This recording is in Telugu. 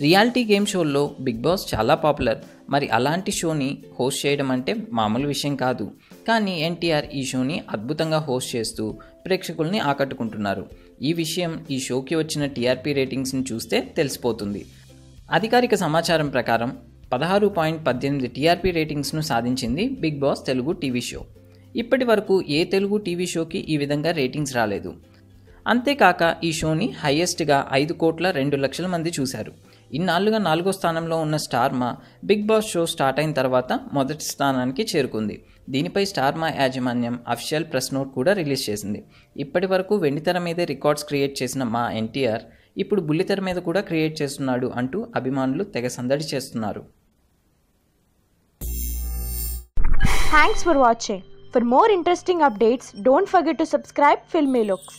రియాలిటీ గేమ్ షోల్లో బిగ్ బాస్ చాలా పాపులర్. మరి అలాంటి షోని హోస్ట్ చేయడం అంటే మామూలు విషయం కాదు. కానీ ఎన్టీఆర్ ఈ షోని అద్భుతంగా హోస్ట్ చేస్తూ ప్రేక్షకుల్ని ఆకట్టుకుంటున్నారు. ఈ విషయం ఈ షోకి వచ్చిన టీఆర్పీ రేటింగ్స్ని చూస్తే తెలిసిపోతుంది. అధికారిక సమాచారం ప్రకారం 16.18 టీఆర్పీ రేటింగ్స్ను సాధించింది Bigg Boss Telugu TV show. ఇప్పటి వరకు ఏ తెలుగు టీవీ షోకి ఈ విధంగా రేటింగ్స్ రాలేదు. అంతేకాక ఈ షోని హైయెస్ట్గా 5,02,00,000 మంది చూశారు. ఇన్నాళ్లుగా 4వ స్థానంలో ఉన్న Star Maa Bigg Boss show start అయిన తర్వాత మొదటి స్థానానికి చేరుకుంది. దీనిపై స్టార్మా యాజమాన్యం అఫీషియల్ ప్రెస్ నోట్ కూడా రిలీజ్ చేసింది. ఇప్పటి వరకు వెండితెర మీదే రికార్డ్స్ క్రియేట్ చేసిన మా ఎన్టీఆర్ ఇప్పుడు బుల్లితెర మీద కూడా క్రియేట్ చేస్తున్నాడు అంటూ అభిమానులు తెగ సందడి చేస్తున్నారు. Thanks for watching. For more interesting updates, don't forget to subscribe Filmy Looks.